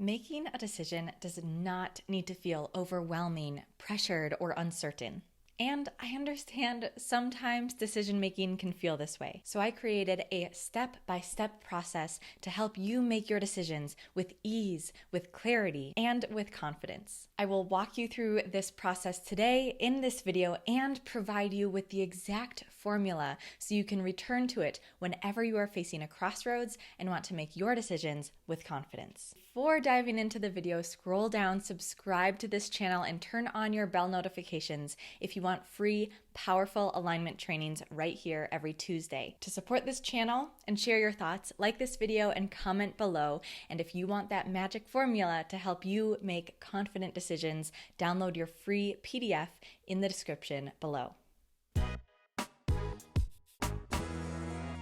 Making a decision does not need to feel overwhelming, pressured, or uncertain. And I understand sometimes decision making can feel this way. So I created a step-by-step process to help you make your decisions with ease, with clarity, and with confidence. I will walk you through this process today in this video and provide you with the exact formula so you can return to it whenever you are facing a crossroads and want to make your decisions with confidence. Before diving into the video, scroll down, subscribe to this channel, and turn on your bell notifications if you want free, powerful alignment trainings right here every Tuesday. To support this channel and share your thoughts, like this video and comment below. And if you want that magic formula to help you make confident decisions, download your free PDF in the description below.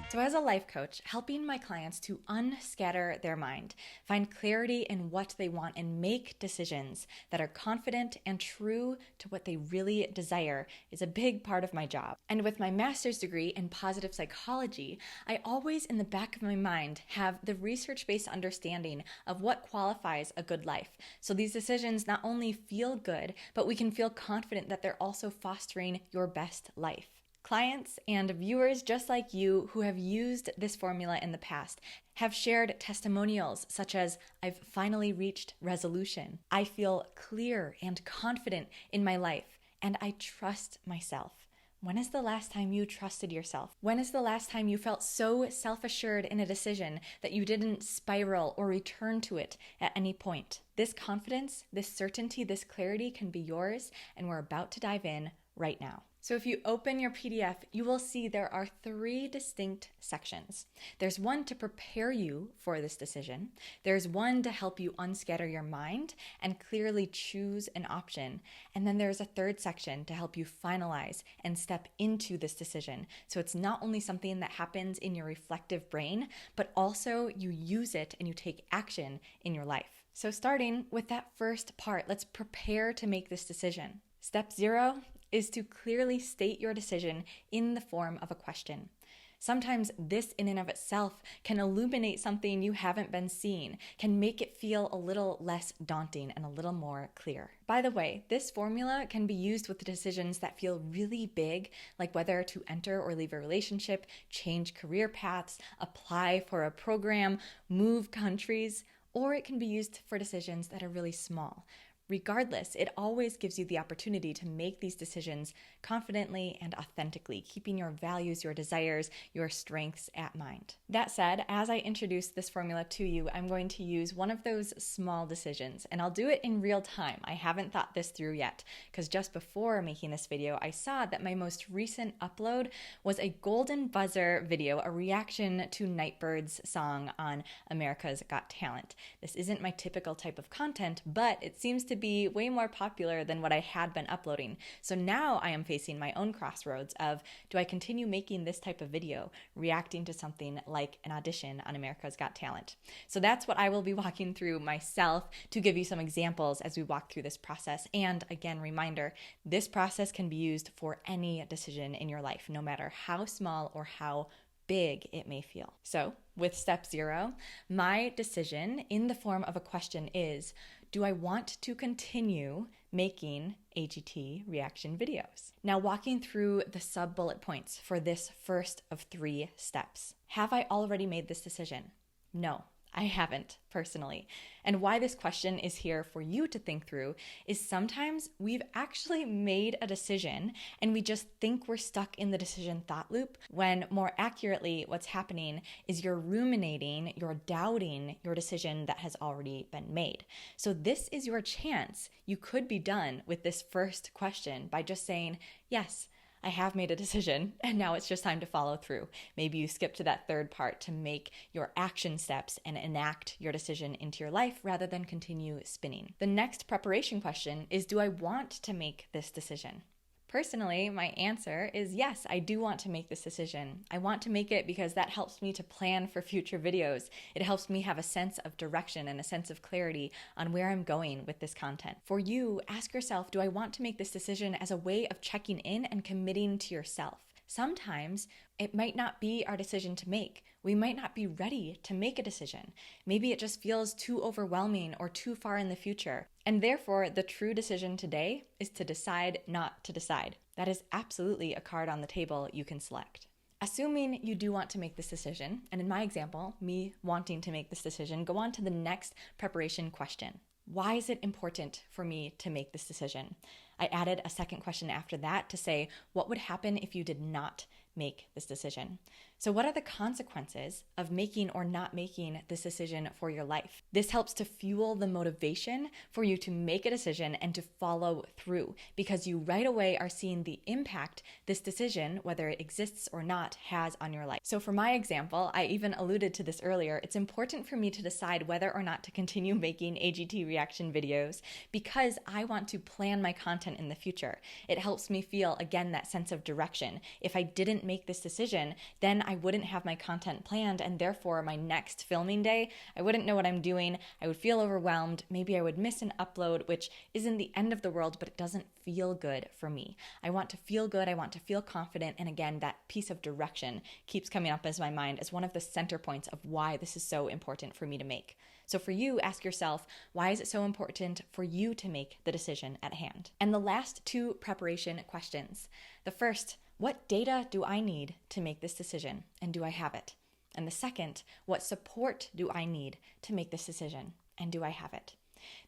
So as a life coach, helping my clients to unscatter their mind, find clarity in what they want, and make decisions that are confident and true to what they really desire is a big part of my job. And with my master's degree in positive psychology, I always in the back of my mind have the research-based understanding of what qualifies a good life. So these decisions not only feel good, but we can feel confident that they're also fostering your best life. Clients and viewers just like you who have used this formula in the past have shared testimonials such as, "I've finally reached resolution. I feel clear and confident in my life, and I trust myself." When is the last time you trusted yourself? When is the last time you felt so self-assured in a decision that you didn't spiral or return to it at any point? This confidence, this certainty, this clarity can be yours, and we're about to dive in right now. So if you open your PDF, you will see there are 3 distinct sections. There's one to prepare you for this decision. There's one to help you unscatter your mind and clearly choose an option. And then there's a 3rd section to help you finalize and step into this decision. So it's not only something that happens in your reflective brain, but also you use it and you take action in your life. So starting with that first part, let's prepare to make this decision. Step 0 is to clearly state your decision in the form of a question. Sometimes this in and of itself can illuminate something you haven't been seeing, can make it feel a little less daunting and a little more clear. By the way, this formula can be used with the decisions that feel really big, like whether to enter or leave a relationship, change career paths, apply for a program, move countries, or it can be used for decisions that are really small. Regardless, it always gives you the opportunity to make these decisions confidently and authentically, keeping your values, your desires, your strengths at mind. That said, as I introduce this formula to you, I'm going to use one of those small decisions, and I'll do it in real time. I haven't thought this through yet, because just before making this video, I saw that my most recent upload was a golden buzzer video, a reaction to Nightbird's song on America's Got Talent. This isn't my typical type of content, but it seems to be way more popular than what I had been uploading. So now I am facing my own crossroads of, do I continue making this type of video, reacting to something like an audition on America's Got Talent? So that's what I will be walking through myself to give you some examples as we walk through this process. And again, reminder, this process can be used for any decision in your life, no matter how small or how big it may feel. So with step 0, my decision in the form of a question is, do I want to continue making AGT reaction videos? Now, walking through the sub-bullet points for this first of 3 steps. Have I already made this decision? No, I haven't personally. And why this question is here for you to think through is sometimes we've actually made a decision and we just think we're stuck in the decision thought loop, when more accurately what's happening is you're ruminating, you're doubting your decision that has already been made. So this is your chance. You could be done with this first question by just saying, yes, I have made a decision, and now it's just time to follow through. Maybe you skip to that 3rd part to make your action steps and enact your decision into your life rather than continue spinning. The next preparation question is, do I want to make this decision? Personally, my answer is yes, I do want to make this decision. I want to make it because that helps me to plan for future videos. It helps me have a sense of direction and a sense of clarity on where I'm going with this content. For you, ask yourself, do I want to make this decision as a way of checking in and committing to yourself? Sometimes it might not be our decision to make. We might not be ready to make a decision. Maybe it just feels too overwhelming or too far in the future. And therefore, the true decision today is to decide not to decide. That is absolutely a card on the table you can select. Assuming you do want to make this decision, and in my example, me wanting to make this decision, go on to the next preparation question. Why is it important for me to make this decision? I added a second question after that to say, what would happen if you did not make this decision? So what are the consequences of making or not making this decision for your life? This helps to fuel the motivation for you to make a decision and to follow through, because you right away are seeing the impact this decision, whether it exists or not, has on your life. So for my example, I even alluded to this earlier, it's important for me to decide whether or not to continue making AGT reaction videos because I want to plan my content in the future. It helps me feel, again, that sense of direction. If I didn't make this decision, then I wouldn't have my content planned, and therefore my next filming day, I wouldn't know what I'm doing. I would feel overwhelmed. Maybe I would miss an upload, which isn't the end of the world, but it doesn't feel good for me. I want to feel good. I want to feel confident. And again, that piece of direction keeps coming up as my mind as one of the center points of why this is so important for me to make. So for you, ask yourself, why is it so important for you to make the decision at hand? And the last two preparation questions. The first, what data do I need to make this decision, and do I have it? And the second, what support do I need to make this decision, and do I have it?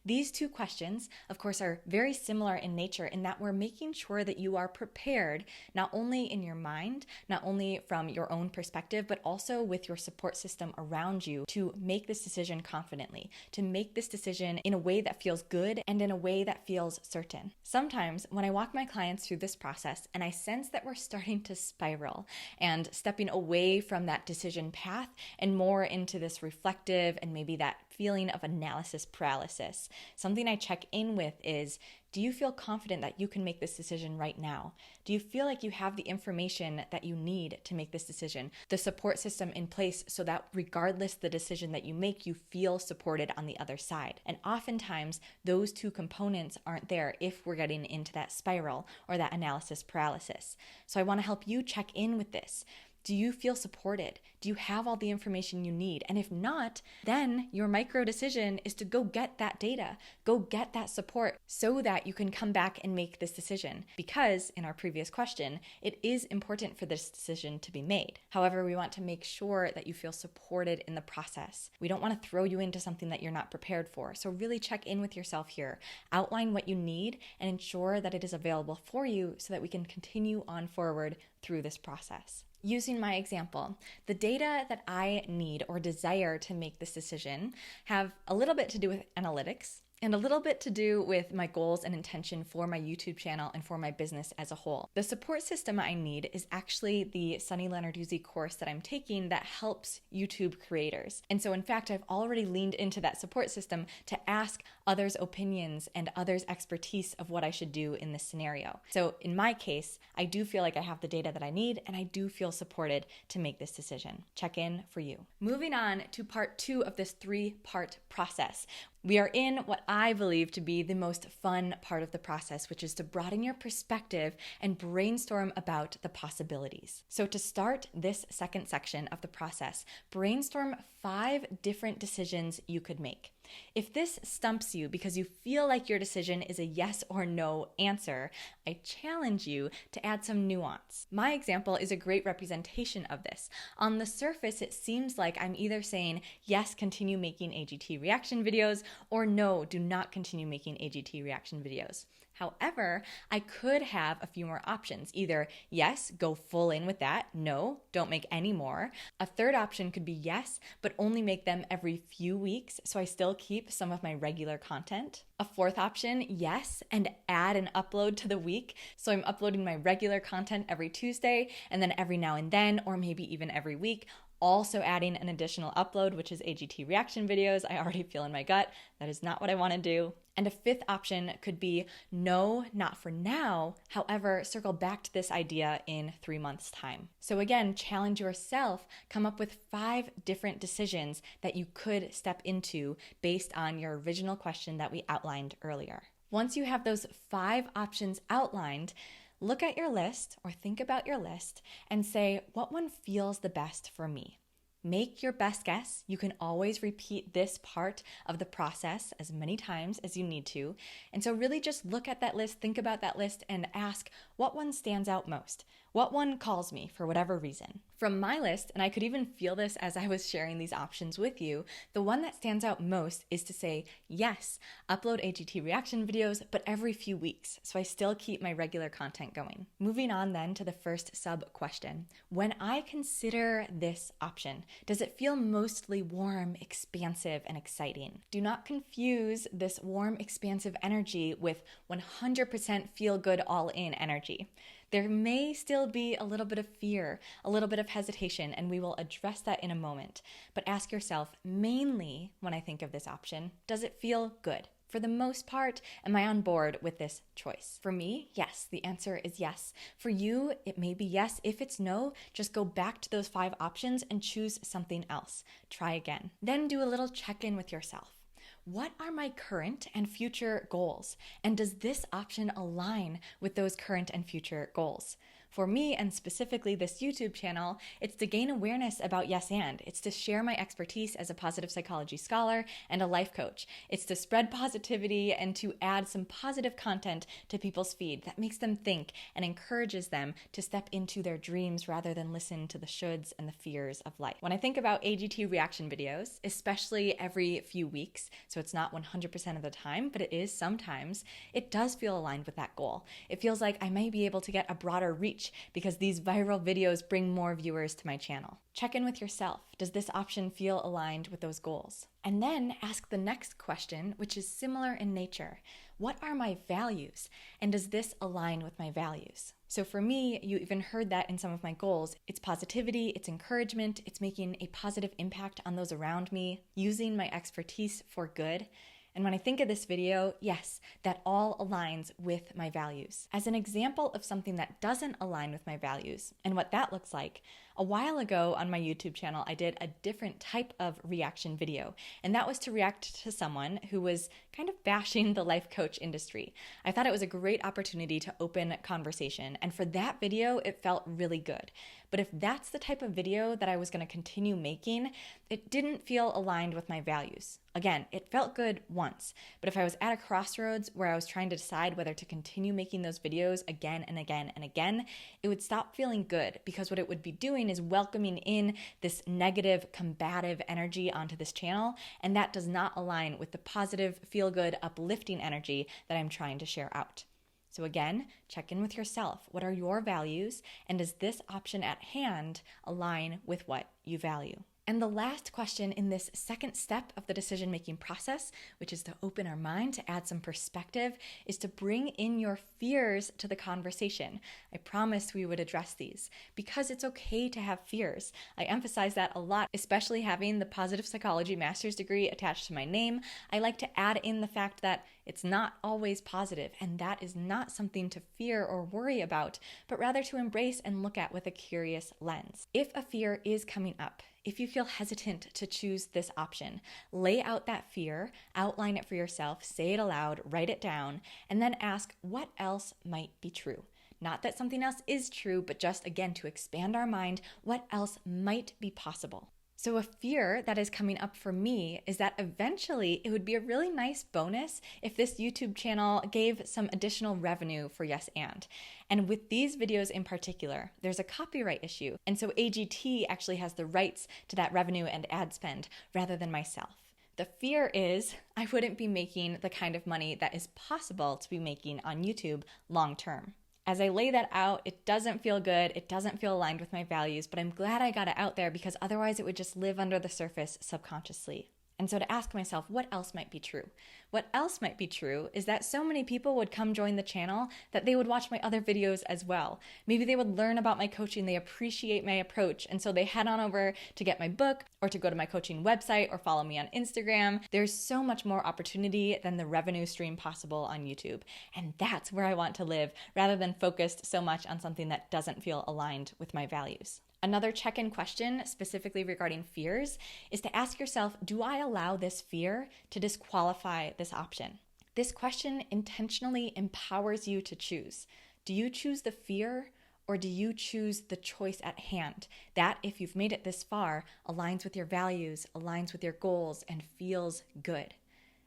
These two questions, of course, are very similar in nature in that we're making sure that you are prepared, not only in your mind, not only from your own perspective, but also with your support system around you to make this decision confidently, to make this decision in a way that feels good and in a way that feels certain. Sometimes when I walk my clients through this process and I sense that we're starting to spiral and stepping away from that decision path and more into this reflective and maybe that feeling of analysis paralysis, something I check in with is, do you feel confident that you can make this decision right now? Do you feel like you have the information that you need to make this decision, the support system in place so that regardless the decision that you make, you feel supported on the other side? And oftentimes those two components aren't there if we're getting into that spiral or that analysis paralysis. So I want to help you check in with this. Do you feel supported? Do you have all the information you need? And if not, then your micro decision is to go get that data, go get that support so that you can come back and make this decision. Because in our previous question, it is important for this decision to be made. However, we want to make sure that you feel supported in the process. We don't want to throw you into something that you're not prepared for. So really check in with yourself here. Outline what you need and ensure that it is available for you so that we can continue on forward through this process. Using my example, the data that I need or desire to make this decision have a little bit to do with analytics and a little bit to do with my goals and intention for my YouTube channel and for my business as a whole. The support system I need is actually the Sunny Lenarduzzi course that I'm taking that helps YouTube creators. And so in fact, I've already leaned into that support system to ask others' opinions and others' expertise of what I should do in this scenario. So in my case, I do feel like I have the data that I need and I do feel supported to make this decision. Check in for you. Moving on to part 2 of this 3-part process. We are in what I believe to be the most fun part of the process, which is to broaden your perspective and brainstorm about the possibilities. So to start this second section of the process, brainstorm 5 different decisions you could make. If this stumps you because you feel like your decision is a yes or no answer, I challenge you to add some nuance. My example is a great representation of this. On the surface, it seems like I'm either saying, yes, continue making AGT reaction videos, or no, do not continue making AGT reaction videos. However, I could have a few more options. Either yes, go full in with that. No, don't make any more. A third option could be yes, but only make them every few weeks, so I still keep some of my regular content. A fourth option, yes, and add an upload to the week. So I'm uploading my regular content every Tuesday, and then every now and then, or maybe even every week, also adding an additional upload, which is AGT reaction videos. I already feel in my gut that is not what I want to do. And a fifth option could be no, not for now. However, circle back to this idea in 3 months' time. So again, challenge yourself, come up with 5 different decisions that you could step into based on your original question that we outlined earlier. Once you have those 5 options outlined, Look at your list or think about your list and say, what one feels the best for me? Make your best guess. You can always repeat this part of the process as many times as you need to. And so really just look at that list, think about that list, and ask what one stands out most. What one calls me for whatever reason. From my list, and I could even feel this as I was sharing these options with you, the one that stands out most is to say, yes, upload AGT reaction videos, but every few weeks, so I still keep my regular content going. Moving on then to the first sub-question. When I consider this option, does it feel mostly warm, expansive, and exciting? Do not confuse this warm, expansive energy with 100% feel good all-in energy. There may still be a little bit of fear, a little bit of hesitation, and we will address that in a moment. But ask yourself, mainly when I think of this option, does it feel good? For the most part, am I on board with this choice? For me, yes, the answer is yes. For you, it may be yes. If it's no, just go back to those 5 options and choose something else. Try again. Then do a little check-in with yourself. What are my current and future goals? And does this option align with those current and future goals? For me, and specifically this YouTube channel, it's to gain awareness about yes and. It's to share my expertise as a positive psychology scholar and a life coach. It's to spread positivity and to add some positive content to people's feed that makes them think and encourages them to step into their dreams rather than listen to the shoulds and the fears of life. When I think about AGT reaction videos, especially every few weeks, so it's not 100% of the time, but it is sometimes, it does feel aligned with that goal. It feels like I may be able to get a broader reach because these viral videos bring more viewers to my channel. Check in with yourself. Does this option feel aligned with those goals? And then ask the next question, which is similar in nature. What are my values? And does this align with my values? So for me, you even heard that in some of my goals. It's positivity, it's encouragement, it's making a positive impact on those around me, using my expertise for good. And when I think of this video, yes, that all aligns with my values. As an example of something that doesn't align with my values and what that looks like, a while ago on my YouTube channel, I did a different type of reaction video, and that was to react to someone who was kind of bashing the life coach industry. I thought it was a great opportunity to open conversation, and for that video, it felt really good. But if that's the type of video that I was going to continue making, it didn't feel aligned with my values. Again, it felt good once, but if I was at a crossroads where I was trying to decide whether to continue making those videos again and again and again, it would stop feeling good because what it would be doing is welcoming in this negative, combative energy onto this channel, and that does not align with the positive, feel-good, uplifting energy that I'm trying to share out. So again, check in with yourself. What are your values, and does this option at hand align with what you value? And the last question in this second step of the decision-making process, which is to open our mind, to add some perspective, is to bring in your fears to the conversation. I promised we would address these because it's okay to have fears. I emphasize that a lot, especially having the positive psychology master's degree attached to my name. I like to add in the fact that it's not always positive, and that is not something to fear or worry about, but rather to embrace and look at with a curious lens. If a fear is coming up, if you feel hesitant to choose this option, lay out that fear, outline it for yourself, say it aloud, write it down, and then ask what else might be true. Not that something else is true, but just, again, to expand our mind, what else might be possible. So a fear that is coming up for me is that eventually it would be a really nice bonus if this YouTube channel gave some additional revenue for Yes And. And with these videos in particular, there's a copyright issue. And so AGT actually has the rights to that revenue and ad spend rather than myself. The fear is I wouldn't be making the kind of money that is possible to be making on YouTube long term. As I lay that out, it doesn't feel good, it doesn't feel aligned with my values, but I'm glad I got it out there because otherwise it would just live under the surface subconsciously. And so to ask myself, what else might be true? What else might be true is that so many people would come join the channel that they would watch my other videos as well. Maybe they would learn about my coaching, they appreciate my approach, and so they head on over to get my book or to go to my coaching website or follow me on Instagram. There's so much more opportunity than the revenue stream possible on YouTube. And that's where I want to live rather than focused so much on something that doesn't feel aligned with my values. Another check-in question, specifically regarding fears, is to ask yourself, do I allow this fear to disqualify this option? This question intentionally empowers you to choose. Do you choose the fear, or do you choose the choice at hand that, if you've made it this far, aligns with your values, aligns with your goals, and feels good?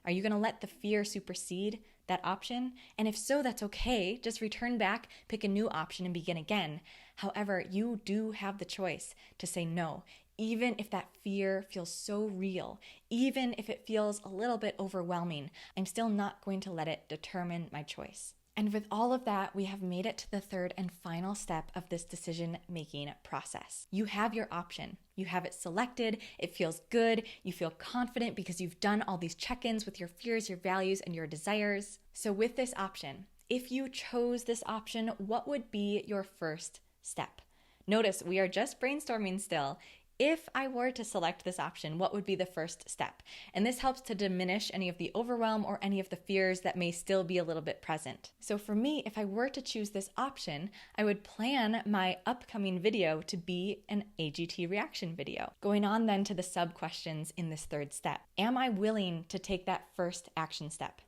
Are you going to let the fear supersede that option? And if so, that's okay. Just return back, pick a new option, and begin again. However, you do have the choice to say no, even if that fear feels so real, even if it feels a little bit overwhelming. I'm still not going to let it determine my choice. And with all of that, we have made it to the third and final step of this decision-making process. You have your option. You have it selected. It feels good. You feel confident because you've done all these check-ins with your fears, your values, and your desires. So with this option, if you chose this option, what would be your first step? Notice we are just brainstorming still. If I were to select this option, what would be the first step? And this helps to diminish any of the overwhelm or any of the fears that may still be a little bit present. So for me, if I were to choose this option, I would plan my upcoming video to be an AGT reaction video. Going on then to the sub-questions in this third step. Am I willing to take that first action step?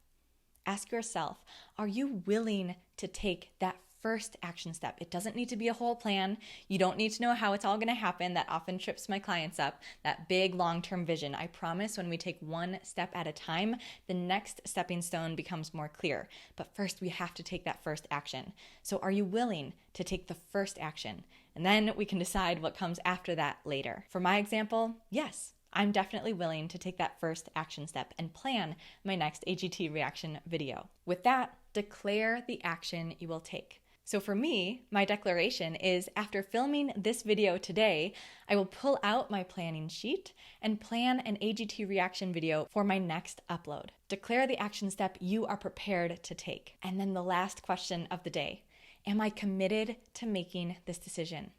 Ask yourself, are you willing to take that first action step? It doesn't need to be a whole plan. You don't need to know how it's all going to happen. That often trips my clients up, that big long-term vision. I promise when we take one step at a time, the next stepping stone becomes more clear. But first, we have to take that first action. So are you willing to take the first action? And then we can decide what comes after that later. For my example, yes, I'm definitely willing to take that first action step and plan my next AGT reaction video. With that, declare the action you will take. So for me, my declaration is, after filming this video today, I will pull out my planning sheet and plan an AGT reaction video for my next upload. Declare the action step you are prepared to take. And then the last question of the day, am I committed to making this decision?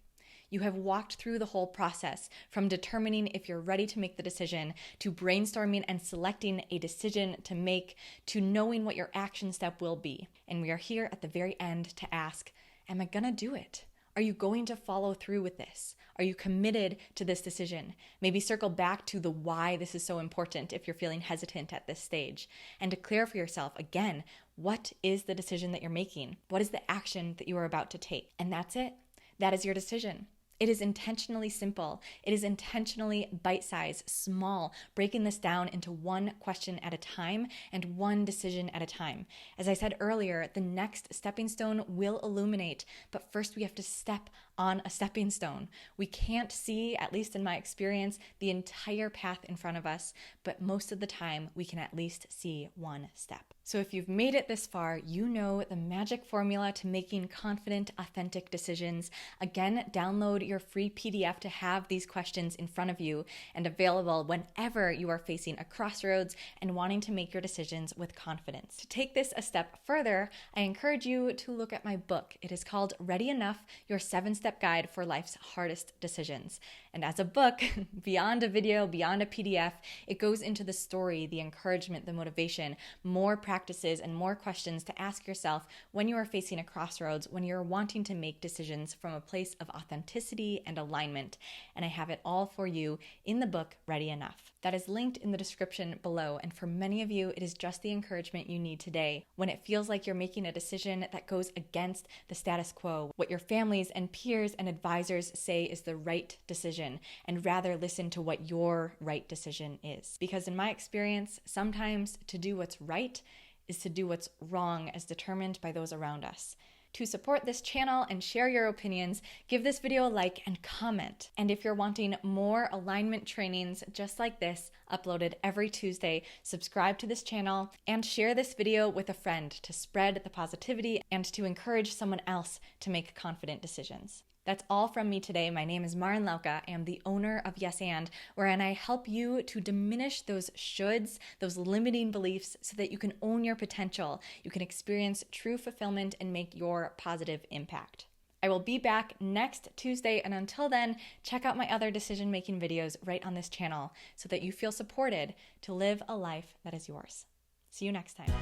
You have walked through the whole process, from determining if you're ready to make the decision, to brainstorming and selecting a decision to make, to knowing what your action step will be. And we are here at the very end to ask, am I gonna do it? Are you going to follow through with this? Are you committed to this decision? Maybe circle back to the why this is so important if you're feeling hesitant at this stage, and declare for yourself again, what is the decision that you're making? What is the action that you are about to take? And that's it. That is your decision. It is intentionally simple. It is intentionally bite-sized, small, breaking this down into one question at a time and one decision at a time. As I said earlier, the next stepping stone will illuminate, but first we have to step on a stepping stone. We can't see, at least in my experience, the entire path in front of us, but most of the time we can at least see one step. So if you've made it this far, you know the magic formula to making confident, authentic decisions. Again, download your free PDF to have these questions in front of you and available whenever you are facing a crossroads and wanting to make your decisions with confidence. To take this a step further, I encourage you to look at my book. It is called Ready Enough, Your 7-Step Guide for Life's Hardest Decisions. And as a book, beyond a video, beyond a PDF, it goes into the story, the encouragement, the motivation, more practices and more questions to ask yourself when you are facing a crossroads, when you're wanting to make decisions from a place of authenticity and alignment. And I have it all for you in the book, Ready Enough. That is linked in the description below. And for many of you, it is just the encouragement you need today when it feels like you're making a decision that goes against the status quo, what your families and peers and advisors say is the right decision, and rather listen to what your right decision is. Because in my experience, sometimes to do what's right is to do what's wrong as determined by those around us. To support this channel and share your opinions, give this video a like and comment. And if you're wanting more alignment trainings just like this, uploaded every Tuesday, subscribe to this channel and share this video with a friend to spread the positivity and to encourage someone else to make confident decisions. That's all from me today. My name is Maren Lauka. I am the owner of Yes And, wherein I help you to diminish those shoulds, those limiting beliefs, so that you can own your potential, you can experience true fulfillment and make your positive impact. I will be back next Tuesday, and until then, check out my other decision-making videos right on this channel so that you feel supported to live a life that is yours. See you next time.